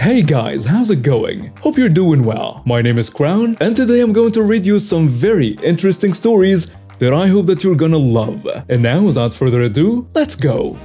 Hey guys, how's it going? Hope you're doing well. My name is Crown, and today I'm going to read you some very interesting stories that I hope that you're gonna love. And now, without further ado, let's go!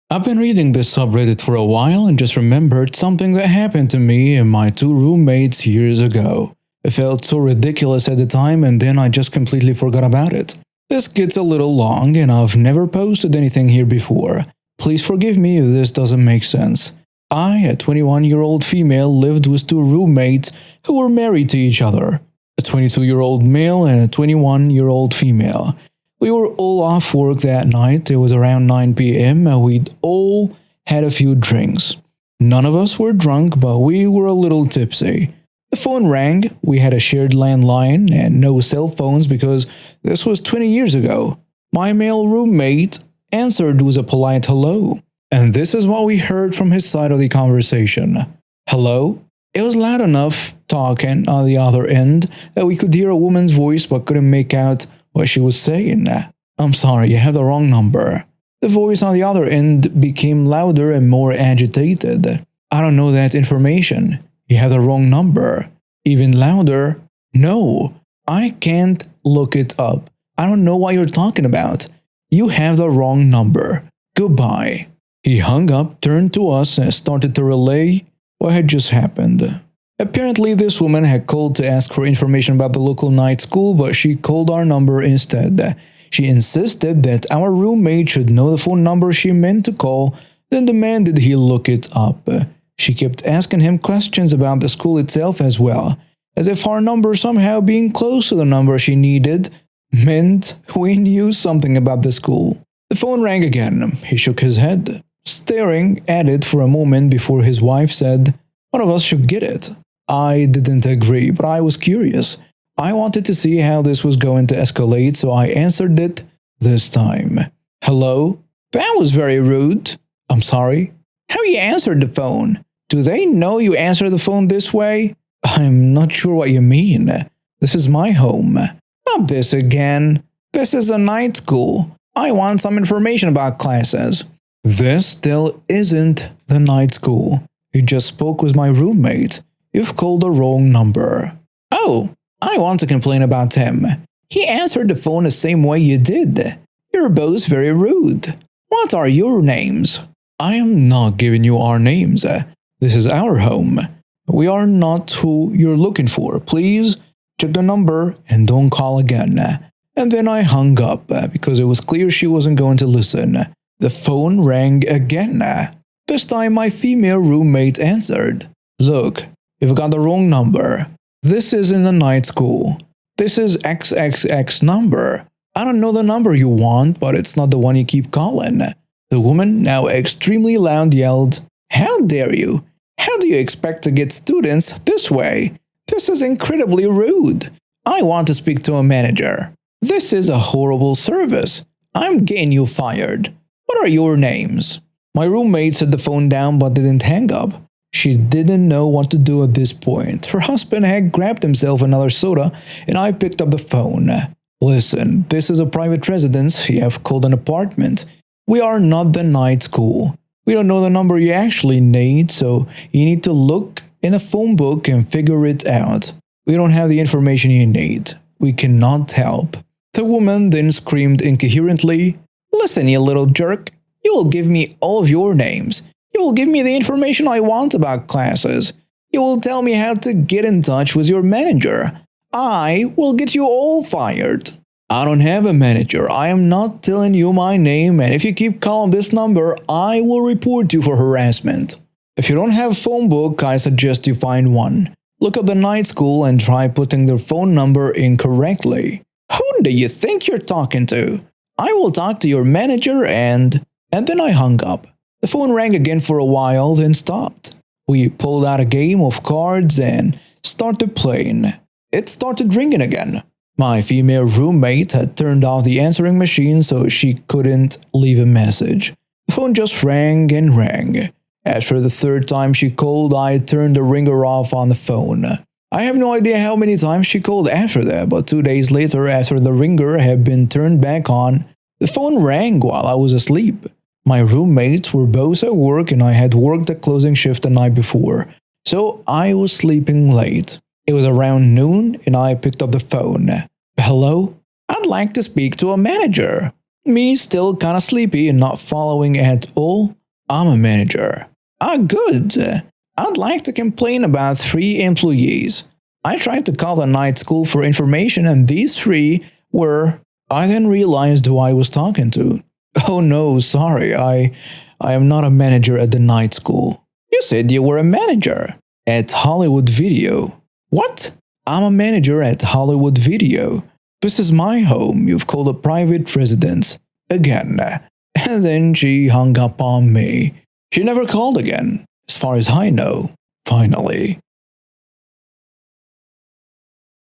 I've been reading this subreddit for a while and just remembered something that happened to me and my two roommates years ago. It felt so ridiculous at the time, and then I just completely forgot about it. This gets a little long and I've never posted anything here before. Please forgive me if this doesn't make sense. I, a 21-year-old female, lived with two roommates who were married to each other. A 22-year-old male and a 21-year-old female. We were all off work that night. It was around 9 p.m. and we'd all had a few drinks. None of us were drunk, but we were a little tipsy. The phone rang. We had a shared landline and no cell phones because this was 20 years ago. My male roommate answered with a polite hello. And this is what we heard from his side of the conversation. Hello? It was loud enough talking on the other end that we could hear a woman's voice but couldn't make out what she was saying. I'm sorry, you have the wrong number. The voice on the other end became louder and more agitated. I don't know that information. You have the wrong number. Even louder. No, I can't look it up. I don't know what you're talking about. You have the wrong number. Goodbye. He hung up, turned to us, and started to relay what had just happened. Apparently, this woman had called to ask for information about the local night school, but she called our number instead. She insisted that our roommate should know the phone number she meant to call, then demanded he look it up. She kept asking him questions about the school itself as well, as if our number somehow being close to the number she needed meant we knew something about the school. The phone rang again. He shook his head, staring at it for a moment before his wife said, "One of us should get it." I didn't agree, but I was curious. I wanted to see how this was going to escalate, so I answered it this time. "Hello? That was very rude. I'm sorry. How you answered the phone? Do they know you answer the phone this way?" "I'm not sure what you mean. This is my home." "Not this again. This is a night school. I want some information about classes." "This still isn't the night school. You just spoke with my roommate. You've called the wrong number." "Oh, I want to complain about him. He answered the phone the same way you did. You're both very rude. What are your names?" "I am not giving you our names. This is our home. We are not who you're looking for. Please check the number and don't call again." And then I hung up because it was clear she wasn't going to listen. The phone rang again. This time my female roommate answered. "Look, you've got the wrong number. This isn't a night school. This is XXX number. I don't know the number you want, but it's not the one you keep calling." The woman, now extremely loud, yelled, "How dare you? How do you expect to get students this way? This is incredibly rude. I want to speak to a manager. This is a horrible service. I'm getting you fired. What are your names?" My roommate set the phone down but didn't hang up. She didn't know what to do at this point. Her husband had grabbed himself another soda and I picked up the phone. "Listen, this is a private residence. You have called an apartment. We are not the night school. We don't know the number you actually need, so you need to look in a phone book and figure it out. We don't have the information you need. We cannot help." The woman then screamed incoherently, "Listen, you little jerk. You will give me all of your names. You will give me the information I want about classes. You will tell me how to get in touch with your manager. I will get you all fired." "I don't have a manager. I am not telling you my name, and if you keep calling this number, I will report you for harassment. If you don't have a phone book, I suggest you find one. Look up the night school and try putting their phone number incorrectly." "Who do you think you're talking to? I will talk to your manager and then I hung up. The phone rang again for a while, then stopped. We pulled out a game of cards and started playing. It started ringing again. My female roommate had turned off the answering machine so she couldn't leave a message. The phone just rang and rang. After the third time she called, I turned the ringer off on the phone. I have no idea how many times she called after that, but 2 days later, after the ringer had been turned back on, the phone rang while I was asleep. My roommates were both at work and I had worked a closing shift the night before, so I was sleeping late. It was around noon and I picked up the phone. Hello? I'd like to speak to a manager. Me still kinda sleepy and not following at all. I'm a manager. Ah, good. I'd like to complain about 3 employees. I tried to call the night school for information and these 3 were... I then realized who I was talking to. Oh no, sorry, I am not a manager at the night school. You said you were a manager. At Hollywood Video. What? I'm a manager at Hollywood Video. This is my home, you've called a private residence. Again. And then she hung up on me. She never called again, as far as I know. Finally.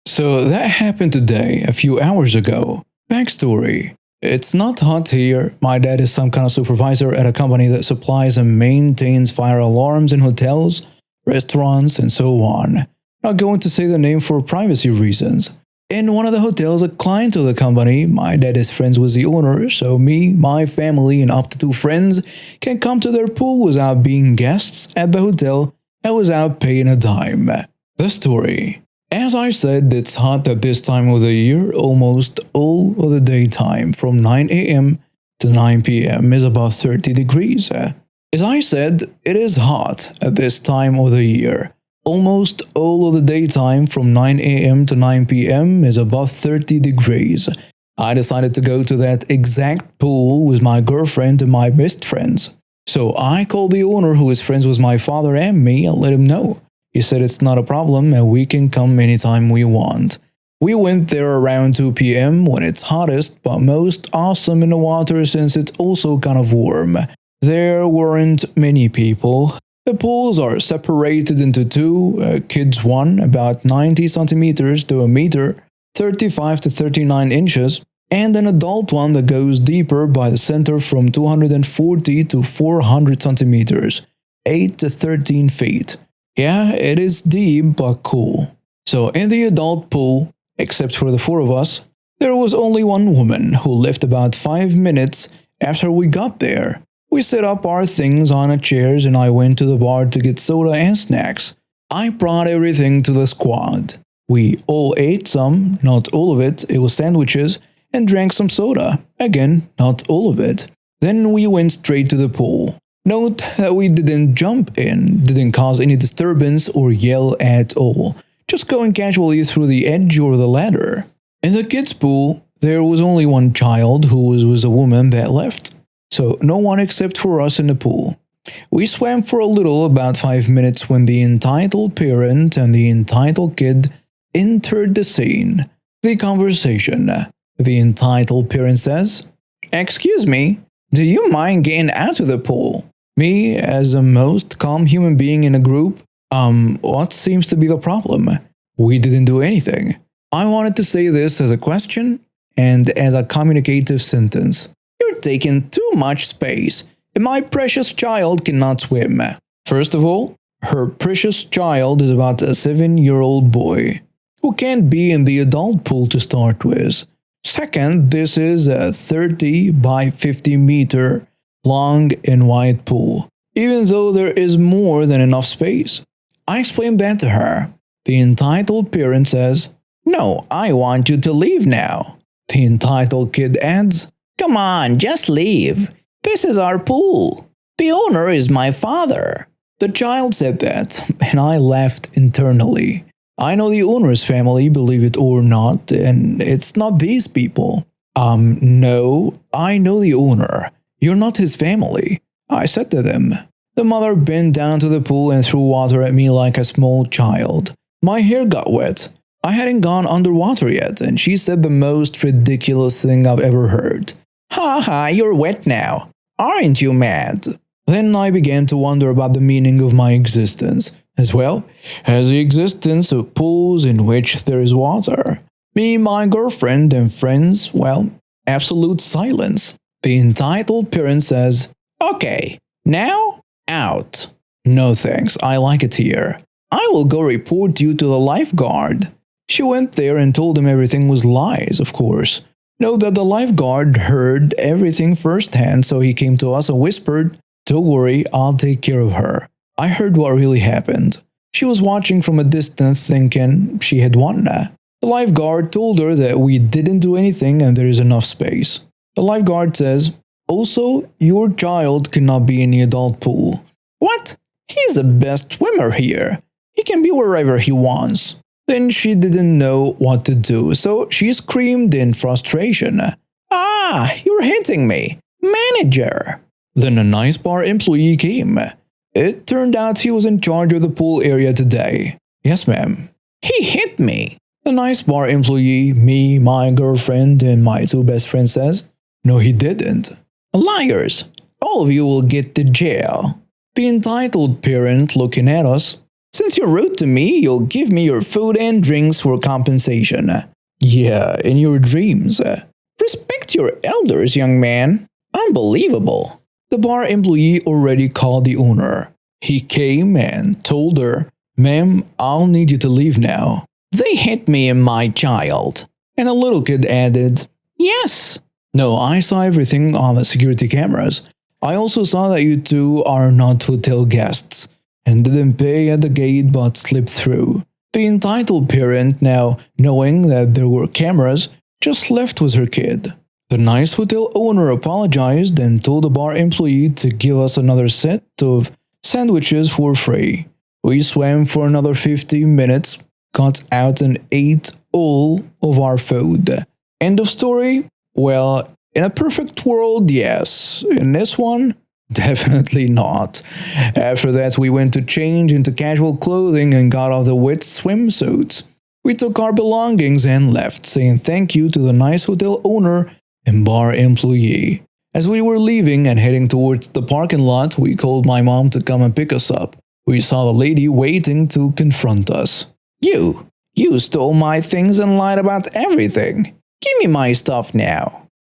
So that happened today, a few hours ago. Backstory. It's not hot here. My dad is some kind of supervisor at a company that supplies and maintains fire alarms in hotels, restaurants, and so on. Not going to say the name for privacy reasons. In one of the hotels, a client of the company, my dad is friends with the owner, so me, my family, and up to 2 friends can come to their pool without being guests at the hotel and without paying a dime. The story. As I said, it's hot at this time of the year. Almost all of the daytime from 9 a.m. to 9 p.m. is above 30 degrees. As I said, it is hot at this time of the year. Almost all of the daytime from 9 a.m. to 9 p.m. is above 30 degrees. I decided to go to that exact pool with my girlfriend and my best friends. So I called the owner who is friends with my father and me and let him know. He said it's not a problem and we can come anytime we want. We went there around 2 p.m. when it's hottest but most awesome in the water since it's also kind of warm. There weren't many people. The pools are separated into 2, kids one about 90 centimeters to a meter, 35 to 39 inches, and an adult one that goes deeper by the center from 240 to 400 centimeters, 8 to 13 feet. Yeah, it is deep but cool. So in the adult pool, except for the 4 of us, there was only one woman who left about 5 minutes after we got there. We set up our things on the chairs and I went to the bar to get soda and snacks. I brought everything to the squad. We all ate some, not all of it, it was sandwiches, and drank some soda. Again, not all of it. Then we went straight to the pool. Note that we didn't jump in, didn't cause any disturbance or yell at all, just going casually through the edge or the ladder. In the kids' pool, there was only one child who was with a woman that left, so no one except for us in the pool. We swam for a little, about 5 minutes, when the entitled parent and the entitled kid entered the scene. The conversation. The entitled parent says, "Excuse me, do you mind getting out of the pool?" Me, as the most calm human being in a group, what seems to be the problem? We didn't do anything. I wanted to say this as a question and as a communicative sentence. You're taking too much space, and my precious child cannot swim. First of all, her precious child is about a 7-year-old boy, who can't be in the adult pool to start with. Second, this is a 30 by 50 meter long and wide pool, even though there is more than enough space. I explained that to her. The entitled parent says, "No, I want you to leave now." The entitled kid adds, "Come on, just leave. This is our pool. The owner is my father." The child said that, and I laughed internally. I know the owner's family, believe it or not, and it's not these people. No, I know the owner. You're not his family, I said to them. The mother bent down to the pool and threw water at me like a small child. My hair got wet. I hadn't gone underwater yet, and she said the most ridiculous thing I've ever heard. "Ha ha, you're wet now. Aren't you mad?" Then I began to wonder about the meaning of my existence, as well as the existence of pools in which there is water. Me, my girlfriend, and friends, well, absolute silence. The entitled parent says, "Okay, now, out." "No thanks, I like it here. I will go report you to the lifeguard." She went there and told him everything was lies, of course. Know that the lifeguard heard everything firsthand, so he came to us and whispered, "Don't worry, I'll take care of her." I heard what really happened. She was watching from a distance thinking she had won. The lifeguard told her that we didn't do anything and there is enough space. The lifeguard says, "Also, your child cannot be in the adult pool." What? He's the best swimmer here. He can be wherever he wants. Then she didn't know what to do, so she screamed in frustration. "Ah, you're hitting me. Manager!" Then a nice bar employee came. It turned out he was in charge of the pool area today. "Yes, ma'am." "He hit me." The nice bar employee, me, my girlfriend, and my two best friends says, "No, he didn't." "Liars! All of you will get to jail." The entitled parent looking at us, "Since you're rude to me, you'll give me your food and drinks for compensation." "Yeah, in your dreams." "Respect your elders, young man." Unbelievable. The bar employee already called the owner. He came and told her, "Ma'am, I'll need you to leave now." "They hit me and my child." And a little kid added, "Yes." "No, I saw everything on the security cameras. I also saw that you two are not hotel guests and didn't pay at the gate but slipped through." The entitled parent, now knowing that there were cameras, just left with her kid. The nice hotel owner apologized and told the bar employee to give us another set of sandwiches for free. We swam for another 15 minutes, got out and ate all of our food. End of story? Well, in a perfect world, yes. In this one, definitely not. After that, we went to change into casual clothing and got off the wet swimsuits. We took our belongings and left, saying thank you to the nice hotel owner and bar employee. As we were leaving and heading towards the parking lot, we called my mom to come and pick us up. We saw the lady waiting to confront us. You stole my things and lied about everything. Give me my stuff now."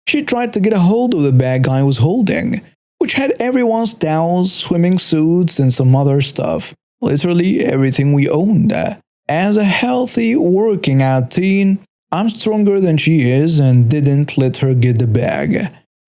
She tried to get a hold of the bag I was holding, which had everyone's towels, swimming suits, and some other stuff. Literally everything we owned. As a healthy, working out teen, I'm stronger than she is and didn't let her get the bag.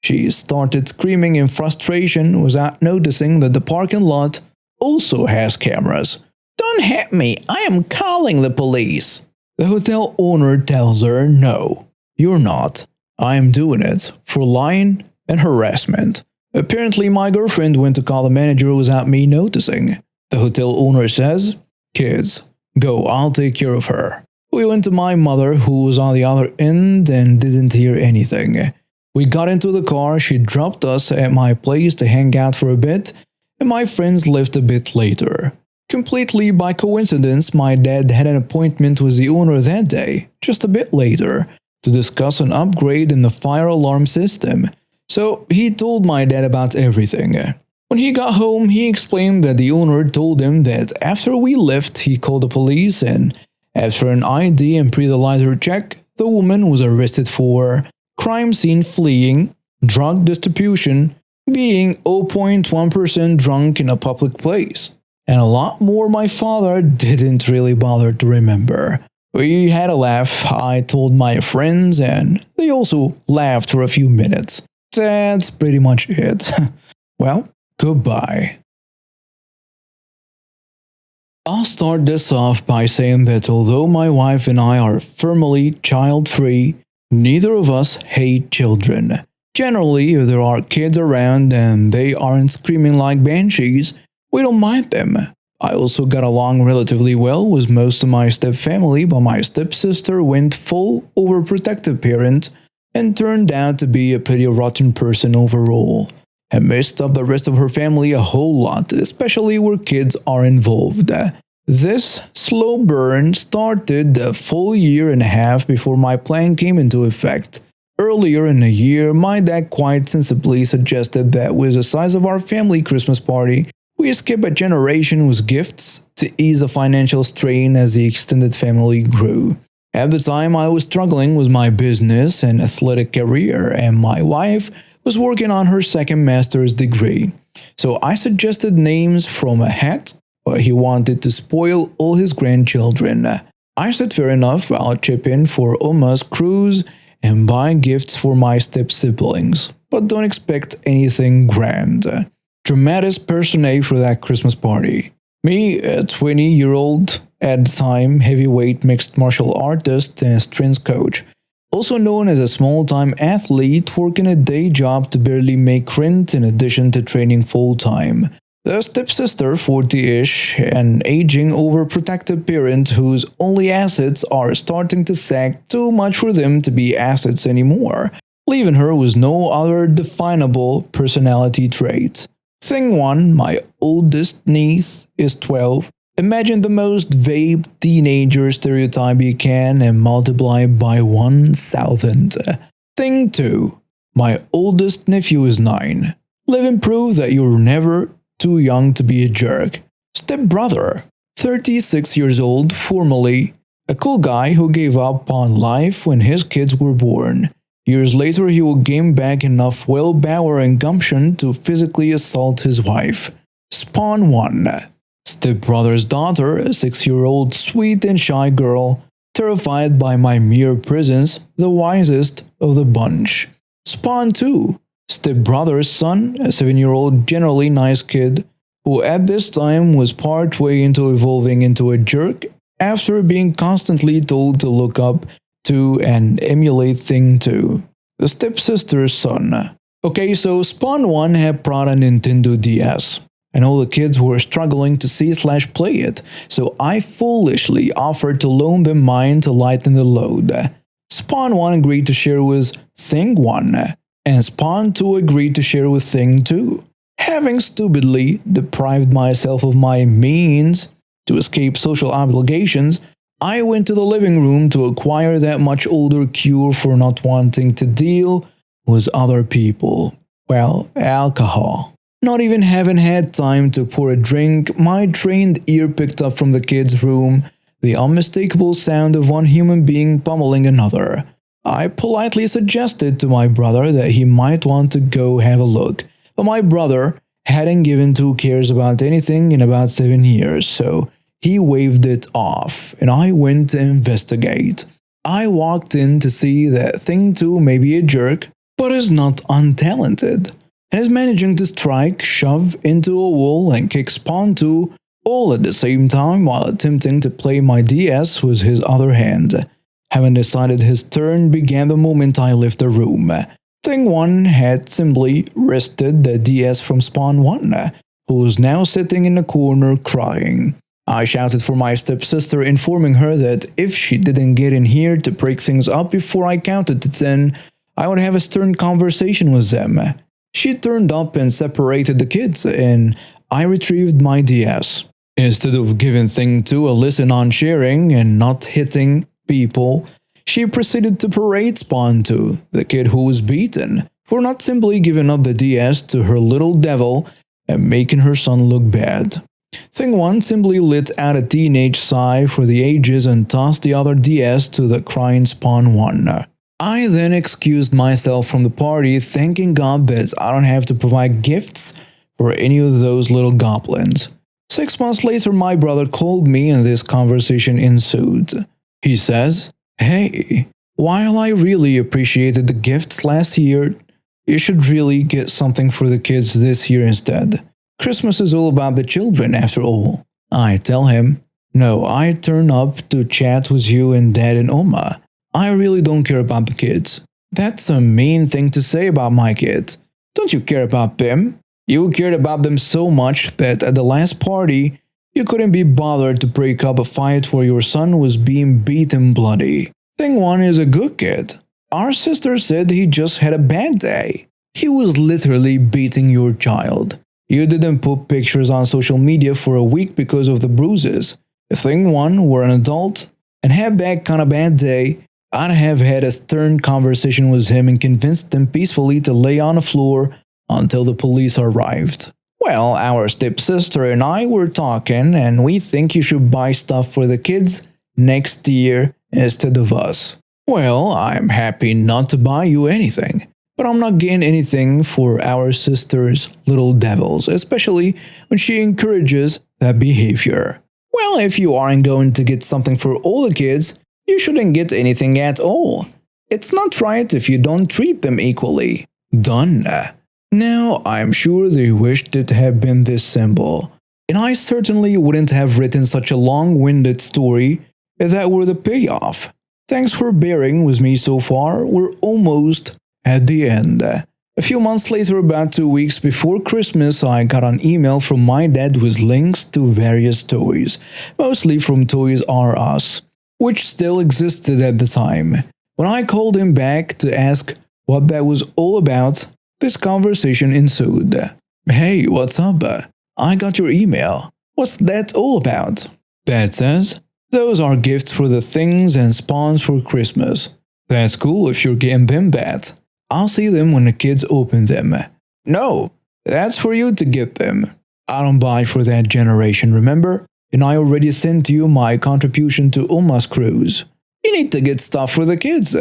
She started screaming in frustration without noticing that the parking lot also has cameras. "Don't hit me, I am calling the police." The hotel owner tells her, "No, you're not. I am doing it for lying and harassment." Apparently my girlfriend went to call the manager without me noticing. The hotel owner says, "Kids, go, I'll take care of her." We went to my mother, who was on the other end and didn't hear anything. We got into the car, she dropped us at my place to hang out for a bit, and my friends left a bit later. Completely by coincidence, my dad had an appointment with the owner that day, just a bit later, to discuss an upgrade in the fire alarm system. So he told my dad about everything. When he got home, he explained that the owner told him that after we left, he called the police, and after an ID and breathalyzer check, the woman was arrested for crime scene fleeing, drug distribution, being 0.1% drunk in a public place, and a lot more my father didn't really bother to remember. We had a laugh, I told my friends, and they also laughed for a few minutes. That's pretty much it. Well, goodbye. I'll start this off by saying that although my wife and I are firmly child-free, neither of us hate children. Generally, if there are kids around and they aren't screaming like banshees, we don't mind them. I also got along relatively well with most of my step-family, but my stepsister went full overprotective parent and turned out to be a pretty rotten person overall, and messed up the rest of her family a whole lot, especially where kids are involved. This slow burn started a full year and a half before my plan came into effect. Earlier in the year, my dad quite sensibly suggested that with the size of our family Christmas party, we skip a generation with gifts to ease the financial strain as the extended family grew. At the time, I was struggling with my business and athletic career, and my wife was working on her second master's degree. So I suggested names from a hat, but he wanted to spoil all his grandchildren. I said fair enough, I'll chip in for Oma's cruise and buy gifts for my step-siblings, but don't expect anything grand. Dramatis personae for that Christmas party. Me, a 20-year-old, at the time heavyweight mixed martial artist and strength coach, also known as a small-time athlete working a day job to barely make rent in addition to training full-time. The stepsister, 40-ish, an aging overprotective parent whose only assets are starting to sag too much for them to be assets anymore, leaving her with no other definable personality traits. Thing 1, my oldest niece is 12. Imagine the most vague teenager stereotype you can and multiply by 1,000. Thing 2, my oldest nephew is 9. Living proof that you're never too young to be a jerk. Stepbrother, 36 years old, formerly a cool guy who gave up on life when his kids were born. Years later, he will gain back enough willpower and gumption to physically assault his wife. Spawn 1. Stepbrother's daughter, a 6-year-old sweet and shy girl, terrified by my mere presence, the wisest of the bunch. Spawn 2. Stepbrother's son, a 7-year-old generally nice kid, who at this time was part way into evolving into a jerk after being constantly told to look up to and emulate Thing 2. The stepsister's son. Okay, so Spawn 1 had brought a Nintendo DS, and all the kids were struggling to see/play it, so I foolishly offered to loan them mine to lighten the load. Spawn 1 agreed to share with Thing 1, and Spawn 2 agreed to share with Thing 2. Having stupidly deprived myself of my means to escape social obligations, I went to the living room to acquire that much older cure for not wanting to deal with other people. Well, alcohol. Not even having had time to pour a drink, my trained ear picked up from the kids' room the unmistakable sound of one human being pummeling another. I politely suggested to my brother that he might want to go have a look, but my brother hadn't given 2 cares about anything in about 7 years, so he waved it off, and I went to investigate. I walked in to see that Thing 2 may be a jerk, but is not untalented, and is managing to strike, shove into a wall, and kick Spawn 2 all at the same time while attempting to play my DS with his other hand. Having decided his turn began the moment I left the room. Thing 1 had simply wrested the DS from Spawn 1, who was now sitting in the corner crying. I shouted for my stepsister, informing her that if she didn't get in here to break things up before I counted to 10, I would have a stern conversation with them. She turned up and separated the kids, and I retrieved my DS. Instead of giving Thing 2 a lesson on sharing and not hitting people, she proceeded to parade Spawn 2, the kid who was beaten, for not simply giving up the DS to her little devil and making her son look bad. Thing 1 simply let out a teenage sigh for the ages and tossed the other DS to the crying Spawn 1. I then excused myself from the party, thanking God that I don't have to provide gifts for any of those little goblins. 6 months later, my brother called me and this conversation ensued. He says, "Hey, while I really appreciated the gifts last year, you should really get something for the kids this year instead. Christmas is all about the children after all." I tell him, "No, I turn up to chat with you and Dad and Oma. I really don't care about the kids." That's a mean thing to say about my kids. Don't you care about them? You cared about them so much that at the last party, you couldn't be bothered to break up a fight where your son was being beaten bloody. Thing 1 is a good kid. Our sister said he just had a bad day. He was literally beating your child. You didn't put pictures on social media for a week because of the bruises. If Thing 1 were an adult and had that kind of bad day, I'd have had a stern conversation with him and convinced him peacefully to lay on the floor until the police arrived. Well, our stepsister and I were talking, and we think you should buy stuff for the kids next year instead of us. Well, I'm happy not to buy you anything, but I'm not getting anything for our sister's little devils, especially when she encourages that behavior. Well, if you aren't going to get something for all the kids, you shouldn't get anything at all. It's not right if you don't treat them equally. Done. Now, I'm sure they wished it had been this simple. And I certainly wouldn't have written such a long-winded story if that were the payoff. Thanks for bearing with me so far. We're almost at the end. A few months later, about 2 weeks before Christmas, I got an email from my dad with links to various toys, mostly from Toys R Us, which still existed at the time. When I called him back to ask what that was all about, this conversation ensued. "Hey, what's up? I got your email. What's that all about?" Dad says, "Those are gifts for the things and spawns for Christmas. That's cool if you're getting them that. I'll see them when the kids open them." "No, that's for you to get them. I don't buy for that generation, remember? And I already sent you my contribution to Uma's cruise. You need to get stuff for the kids.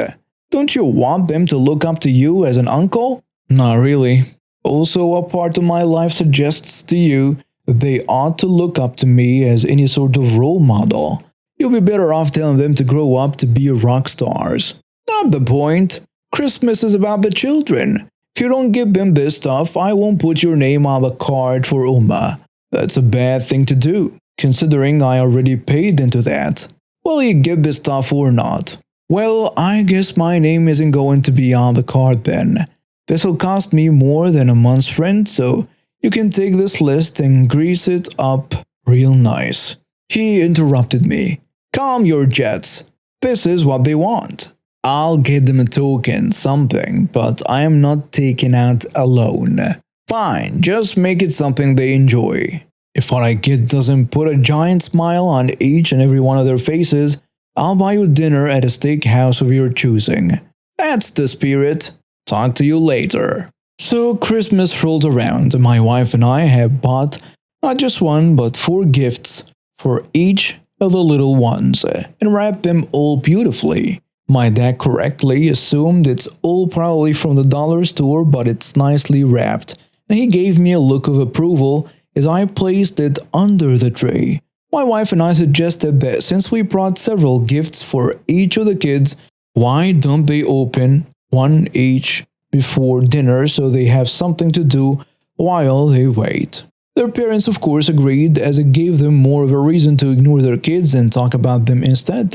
Don't you want them to look up to you as an uncle?" "Not really. Also, a part of my life suggests to you that they ought to look up to me as any sort of role model. You'll be better off telling them to grow up to be rock stars." "Not the point. Christmas is about the children. If you don't give them this stuff, I won't put your name on the card for Uma. That's a bad thing to do, considering I already paid into that. Will you get this stuff or not?" "Well, I guess my name isn't going to be on the card then. This'll cost me more than a month's rent, so you can take this list and grease it up real nice." He interrupted me. "Calm your jets. This is what they want. I'll get them a token, something, but I am not taking out a loan." "Fine, just make it something they enjoy. If what I get doesn't put a giant smile on each and every one of their faces, I'll buy you dinner at a steakhouse of your choosing." "That's the spirit. Talk to you later." So Christmas rolled around, and my wife and I have bought not just one but 4 gifts for each of the little ones, and wrapped them all beautifully. My dad correctly assumed it's all probably from the dollar store, but it's nicely wrapped, and he gave me a look of approval as I placed it under the tree. My wife and I suggested that since we brought several gifts for each of the kids, why don't they open one each before dinner so they have something to do while they wait. Their parents of course agreed, as it gave them more of a reason to ignore their kids and talk about them instead.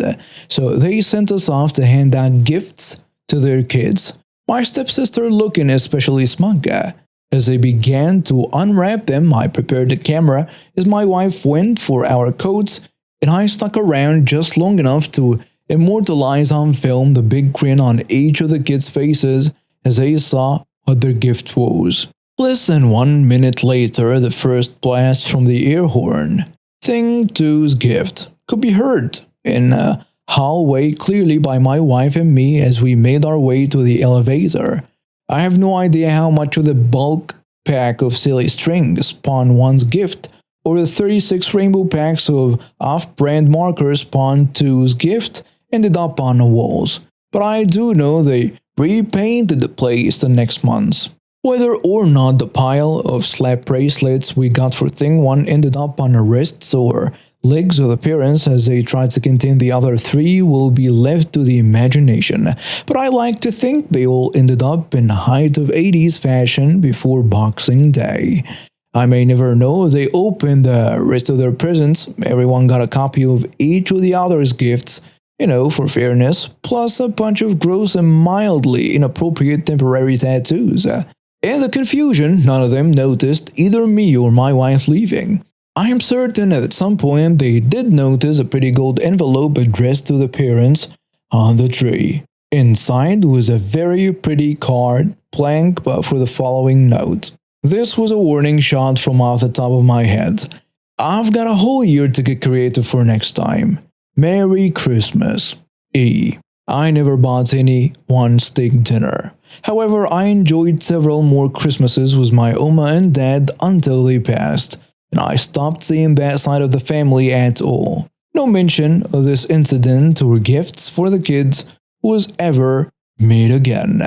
So they sent us off to hand out gifts to their kids. My stepsister looking especially smug. As they began to unwrap them, I prepared the camera as my wife went for our coats, and I stuck around just long enough to immortalize on film the big grin on each of the kids' faces as they saw what their gift was. Less than 1 minute later, the first blast from the air horn. Thing 2's gift could be heard in a hallway clearly by my wife and me as we made our way to the elevator. I have no idea how much of the bulk pack of silly string spawned one's gift, or the 36 rainbow packs of off-brand markers spawned 2's gift ended up on the walls. But I do know they repainted the place the next month. Whether or not the pile of slap bracelets we got for Thing 1 ended up on the wrists or legs of the parents as they tried to contain the other 3 will be left to the imagination, but I like to think they all ended up in the height of 80s fashion before Boxing Day. I may never know if they opened the rest of their presents. Everyone got a copy of each of the others' gifts, for fairness, plus a bunch of gross and mildly inappropriate temporary tattoos. In the confusion, none of them noticed either me or my wife leaving. I am certain that at some point they did notice a pretty gold envelope addressed to the parents on the tree. Inside was a very pretty card, blank but for the following note. This was a warning shot from off the top of my head. I've got a whole year to get creative for next time. Merry Christmas. E. I never bought anyone steak dinner. However, I enjoyed several more Christmases with my Oma and Dad until they passed, and I stopped seeing that side of the family at all. No mention of this incident or gifts for the kids was ever made again.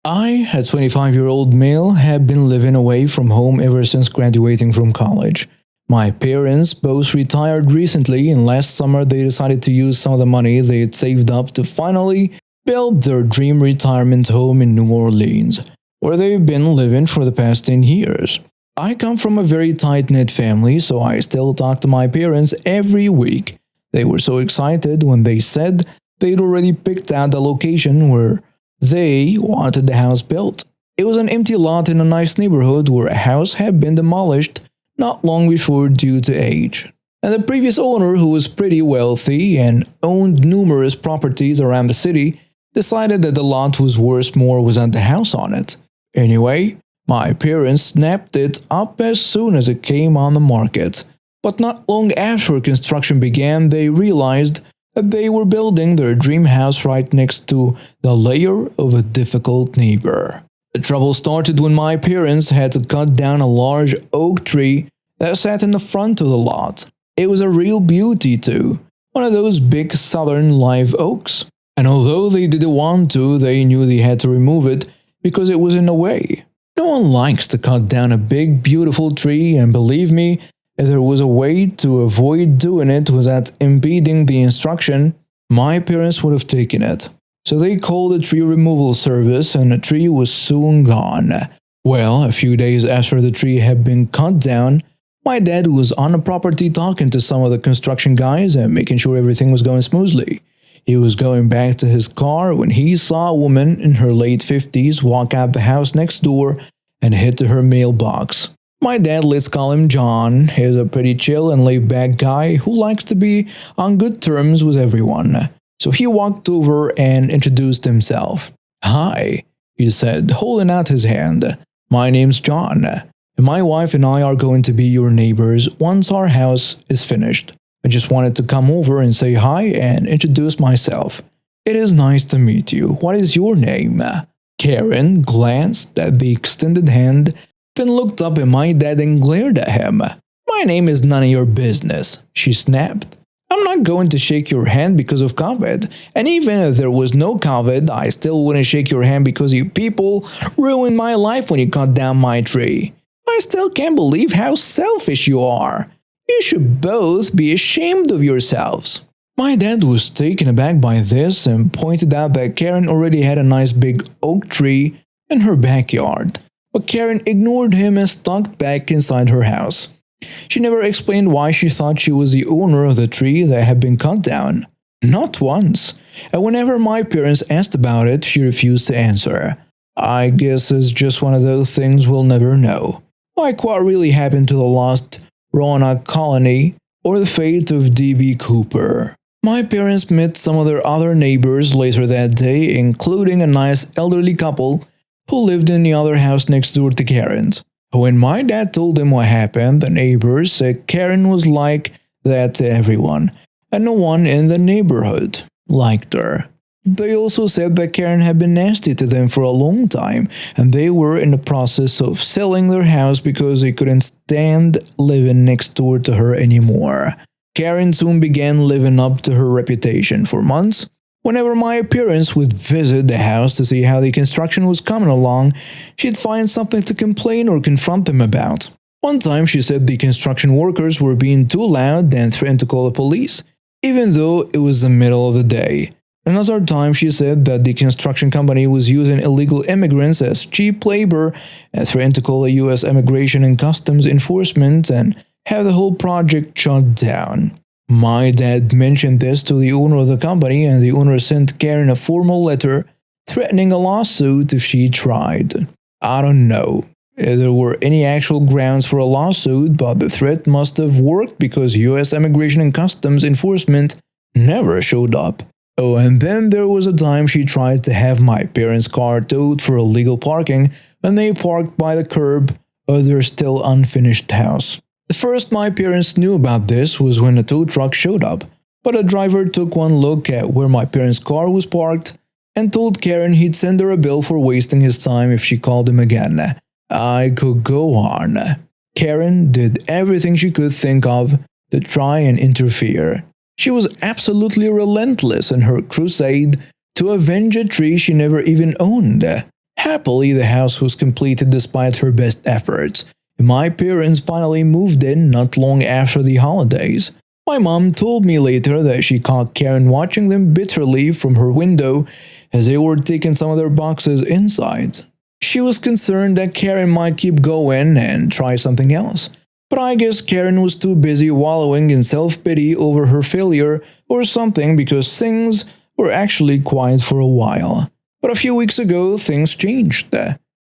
I, a 25-year-old male, had been living away from home ever since graduating from college. My parents both retired recently, and last summer they decided to use some of the money they had saved up to finally build their dream retirement home in New Orleans, where they've been living for the past 10 years. I come from a very tight-knit family, so I still talk to my parents every week. They were so excited when they said they'd already picked out the location where they wanted the house built. It was an empty lot in a nice neighborhood where a house had been demolished not long before due to age. And the previous owner, who was pretty wealthy and owned numerous properties around the city, decided that the lot was worth more without the house on it. Anyway, my parents snapped it up as soon as it came on the market. But not long after construction began, they realized that they were building their dream house right next to the lair of a difficult neighbor. The trouble started when my parents had to cut down a large oak tree that sat in the front of the lot. It was a real beauty too, one of those big southern live oaks. And although they didn't want to, they knew they had to remove it because it was in the way. No one likes to cut down a big beautiful tree, and believe me, if there was a way to avoid doing it without impeding the instruction, my parents would have taken it. So they called a tree removal service, and the tree was soon gone. Well, a few days after the tree had been cut down, my dad was on the property talking to some of the construction guys and making sure everything was going smoothly. He was going back to his car when he saw a woman in her late 50s walk out the house next door and head to her mailbox. My dad, let's call him John, is a pretty chill and laid-back guy who likes to be on good terms with everyone. So he walked over and introduced himself. "Hi," he said, holding out his hand. "My name's John, and my wife and I are going to be your neighbors once our house is finished. I just wanted to come over and say hi and introduce myself. It is nice to meet you. What is your name?" Karen glanced at the extended hand, then looked up at my dad and glared at him. "My name is none of your business," she snapped. "I'm not going to shake your hand because of COVID, and even if there was no COVID, I still wouldn't shake your hand because you people ruined my life when you cut down my tree. I still can't believe how selfish you are. You should both be ashamed of yourselves." My dad was taken aback by this and pointed out that Karen already had a nice big oak tree in her backyard, but Karen ignored him and stalked back inside her house. She never explained why she thought she was the owner of the tree that had been cut down. Not once. And whenever my parents asked about it, she refused to answer. I guess it's just one of those things we'll never know. Like what really happened to the lost Roanoke colony or the fate of D.B. Cooper. My parents met some of their other neighbors later that day, including a nice elderly couple who lived in the other house next door to Karen's. When my dad told them what happened, the neighbors said Karen was like that to everyone, and no one in the neighborhood liked her. They also said that Karen had been nasty to them for a long time, and they were in the process of selling their house because they couldn't stand living next door to her anymore. Karen soon began living up to her reputation. For months, whenever my parents would visit the house to see how the construction was coming along, she'd find something to complain or confront them about. One time she said the construction workers were being too loud and threatened to call the police, even though it was the middle of the day. Another time she said that the construction company was using illegal immigrants as cheap labor and threatened to call the U.S. Immigration and Customs Enforcement and have the whole project shut down. My dad mentioned this to the owner of the company, and the owner sent Karen a formal letter threatening a lawsuit if she tried. I don't know if there were any actual grounds for a lawsuit, but the threat must have worked because U.S. Immigration and Customs Enforcement never showed up. Oh, and then there was a time she tried to have my parents' car towed for illegal parking when they parked by the curb of their still unfinished house. The first my parents knew about this was when a tow truck showed up, but a driver took one look at where my parents' car was parked and told Karen he'd send her a bill for wasting his time if she called him again. I could go on. Karen did everything she could think of to try and interfere. She was absolutely relentless in her crusade to avenge a tree she never even owned. Happily, the house was completed despite her best efforts. My parents finally moved in not long after the holidays. My mom told me later that she caught Karen watching them bitterly from her window as they were taking some of their boxes inside. She was concerned that Karen might keep going and try something else. But I guess Karen was too busy wallowing in self-pity over her failure or something because things were actually quiet for a while. But a few weeks ago, things changed.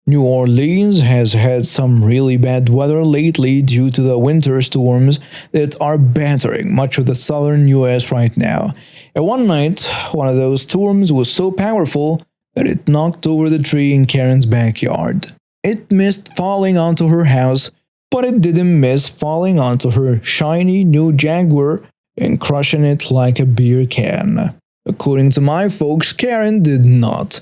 New Orleans has had some really bad weather lately due to the winter storms that are battering much of the southern US right now. And one night, one of those storms was so powerful that it knocked over the tree in Karen's backyard. It missed falling onto her house, but it didn't miss falling onto her shiny new Jaguar and crushing it like a beer can. According to my folks, Karen did not